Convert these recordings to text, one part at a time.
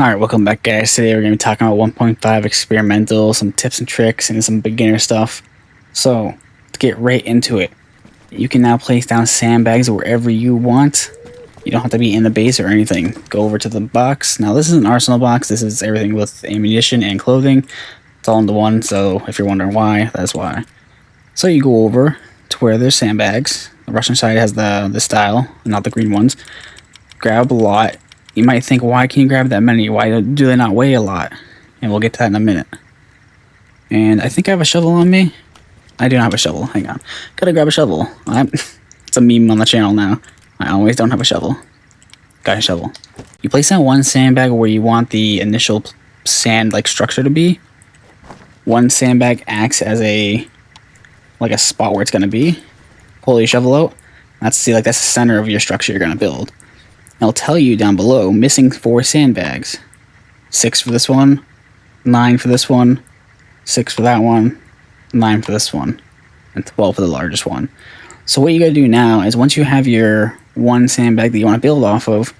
Alright, welcome back guys. Today we're going to be talking about 1.5 experimental, some tips and tricks, and some beginner stuff. So, to get right into it, you can now place down sandbags wherever you want. You don't have to be in the base or anything. Go over to the box. Now this is an arsenal box. This is everything with ammunition and clothing. It's all into one, so if you're wondering why, that's why. So you go over to where there's sandbags. The Russian side has the style, not the green ones. Grab a lot. You might think, why can you grab that many? Why do they not weigh a lot? And we'll get to that in a minute. And I think I have a shovel on me. I do not have a shovel. Hang on. Gotta grab a shovel. It's a meme on the channel now. I always don't have a shovel. Got a shovel. You place down one sandbag where you want the initial sand-like structure to be. One sandbag acts as a spot where it's gonna be. Pull your shovel out. That's the center of your structure you're gonna build. It'll tell you down below, missing 4 sandbags. 6 for this one, 9 for this one, 6 for that one, 9 for this one, and 12 for the largest one. So what you gotta do now is once you have your one sandbag that you want to build off of,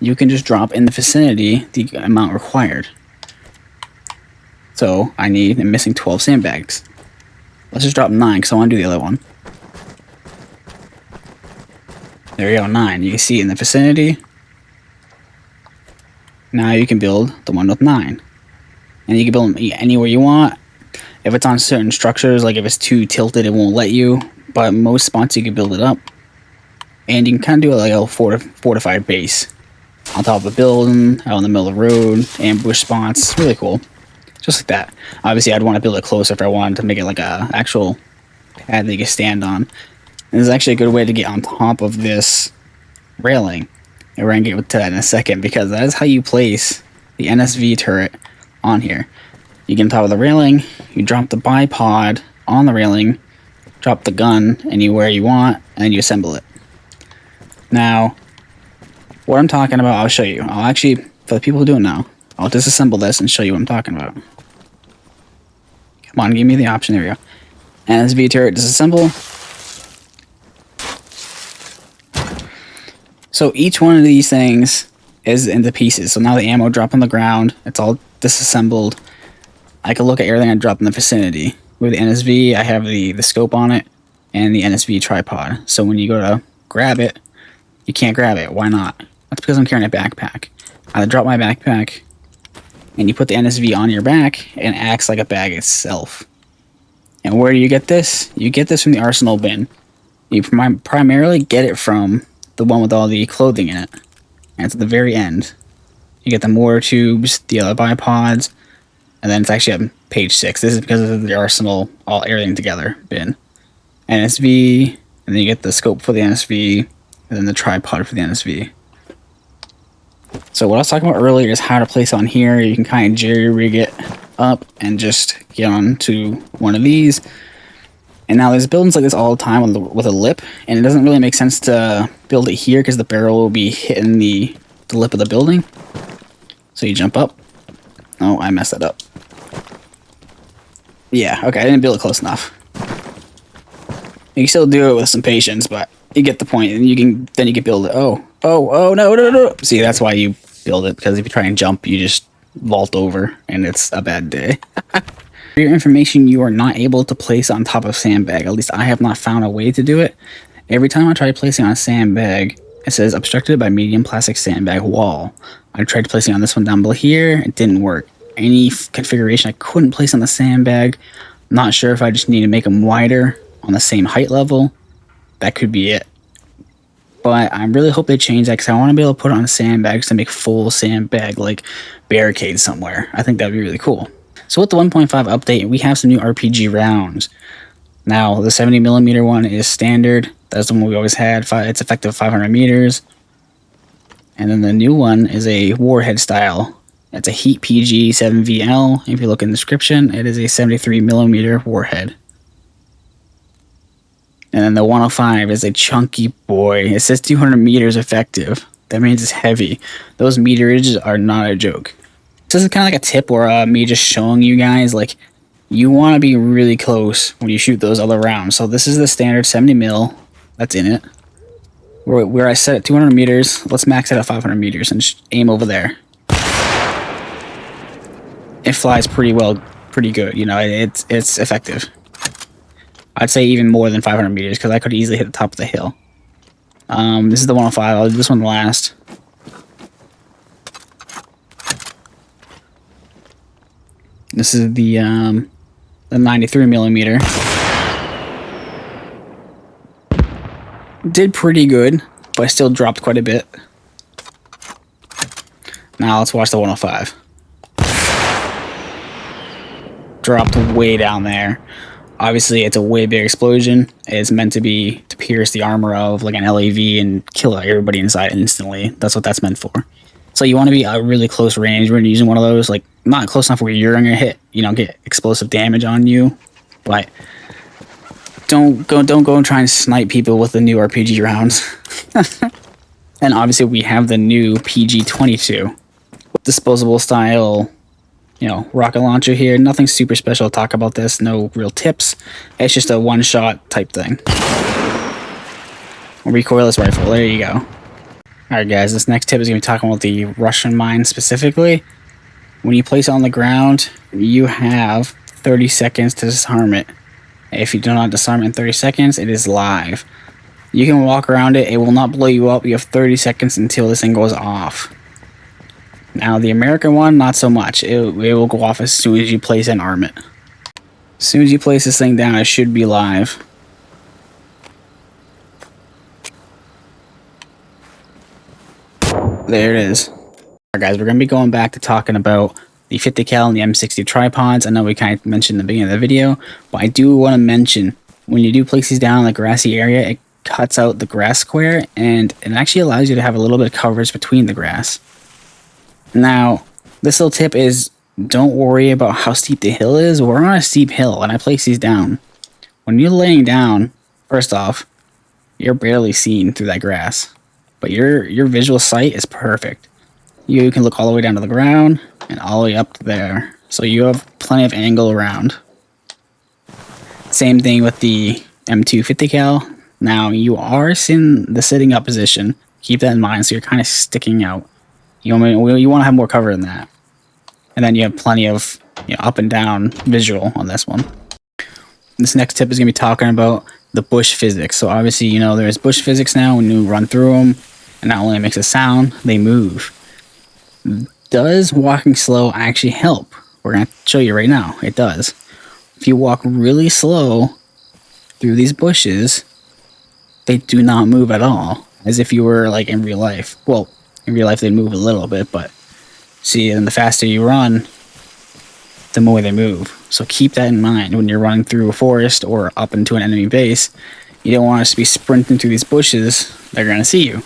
you can just drop in the vicinity the amount required. So I'm missing 12 sandbags. Let's just drop 9 because I want to do the other one. There we go, 9. You can see in the vicinity. Now you can build the one with 9. And you can build them anywhere you want. If it's on certain structures, like if it's too tilted, it won't let you. But most spots you can build it up. And you can kind of do it like a fortified base. On top of the building, out in the middle of the road, ambush spots. Really cool. Just like that. Obviously, I'd want to build it closer if I wanted to make it like a actual pad that you can stand on. And this is actually a good way to get on top of this railing. And we're going to get to that in a second, because that is how you place the NSV turret on here. You get on top of the railing, you drop the bipod on the railing, drop the gun anywhere you want, and then you assemble it. Now, what I'm talking about, I'll show you. I'll actually, for the people who do it now, I'll disassemble this and show you what I'm talking about. Come on, give me the option. There we go. NSV turret disassemble. So each one of these things is into pieces. So now the ammo drop on the ground. It's all disassembled. I can look at everything I drop in the vicinity. With the NSV, I have the scope on it and the NSV tripod. So when you go to grab it, you can't grab it. Why not? That's because I'm carrying a backpack. I drop my backpack, and you put the NSV on your back, and it acts like a bag itself. And where do you get this? You get this from the arsenal bin. You primarily get it from the one with all the clothing in it. And it's at the very end. You get the mortar tubes, the other bipods, and then it's actually on page 6. This is because of the arsenal, everything together bin. NSV, and then you get the scope for the NSV, and then the tripod for the NSV. So what I was talking about earlier is how to place on here. You can kind of jerry-rig it up and just get onto one of these. And now there's buildings like this all the time with a lip, and it doesn't really make sense to build it here because the barrel will be hitting the lip of the building. So you jump up. Oh, I messed that up. Yeah, okay, I didn't build it close enough. You can still do it with some patience, but you get the point, and then you can build it. Oh, no. See, that's why you build it, because if you try and jump, you just vault over, and it's a bad day. For your information, you are not able to place on top of sandbag. At least I have not found a way to do it. Every time I try placing on a sandbag, it says obstructed by medium plastic sandbag wall. I tried placing on this one down below here. It didn't work. Any configuration I couldn't place on the sandbag. Not sure if I just need to make them wider on the same height level. That could be it. But I really hope they change that, because I want to be able to put it on sandbags to make full sandbag like barricades somewhere. I think that would be really cool. So with the 1.5 update, we have some new RPG rounds. Now, the 70mm one is standard. That's the one we always had. It's effective 500 meters. And then the new one is a warhead style. It's a Heat PG 7VL. If you look in the description, it is a 73mm warhead. And then the 105 is a chunky boy. It says 200 meters effective. That means it's heavy. Those meterages are not a joke. This is kind of like a tip, or me just showing you guys, like, you want to be really close when you shoot those other rounds. So this is the standard 70mm that's in it. Where I set it 200 meters, let's max it at 500 meters and just aim over there. it flies pretty well, pretty good. You know, it's effective. I'd say even more than 500 meters because I could easily hit the top of the hill. This is the 105. I'll do this one last. This is the 93 millimeter. Did pretty good, but I still dropped quite a bit. Now let's watch the 105. Dropped way down there. Obviously, it's a way bigger explosion. It's meant to pierce the armor of like an LAV and kill everybody inside instantly. That's what that's meant for. So you want to be at really close range when you're using one of those, like not close enough where you're gonna hit, you know, get explosive damage on you, but don't go and try and snipe people with the new RPG rounds. And obviously, we have the new PG-22 disposable style, you know, rocket launcher here. Nothing super special to talk about this. No real tips. It's just a one-shot type thing. A recoilless rifle. There you go. Alright guys, this next tip is going to be talking about the Russian mine specifically. When you place it on the ground, you have 30 seconds to disarm it. If you do not disarm it in 30 seconds, it is live. You can walk around it. It will not blow you up. You have 30 seconds until this thing goes off. Now, the American one, not so much. It will go off as soon as you place and arm it. As soon as you place this thing down, it should be live. There it is. Alright guys, we're going to be going back to talking about the 50 cal and the M60 tripods. I know we kind of mentioned in the beginning of the video, but I do want to mention, when you do place these down in the grassy area, it cuts out the grass square, and it actually allows you to have a little bit of coverage between the grass. Now, this little tip is, don't worry about how steep the hill is. We're on a steep hill, and I place these down. When you're laying down, first off, you're barely seen through that grass, but your visual sight is perfect. You can look all the way down to the ground and all the way up to there, so you have plenty of angle around. Same thing with the M2 50 cal. Now, you are in the sitting up position. Keep that in mind, so you're kind of sticking out. You want to have more cover than that. And then you have plenty of, you know, up and down visual on this one. This next tip is going to be talking about the bush physics. So obviously, you know, there's bush physics now. When you run through them, and not only makes a sound, they move. Does walking slow actually help? We're going to show you right now. It does. If you walk really slow through these bushes, they do not move at all, as if you were like in real life. Well, in real life they move a little bit, but see, and the faster you run, the more they move. So keep that in mind when you're running through a forest or up into an enemy base. You don't want us to be sprinting through these bushes. They're going to see you.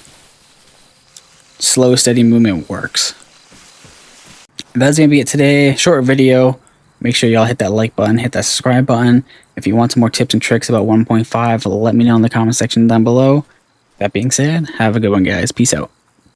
Slow, steady movement works. That's going to be it today. Short video. Make sure y'all hit that like button, hit that subscribe button. If you want some more tips and tricks about 1.5, let me know in the comment section down below. That being said, have a good one, guys. Peace out.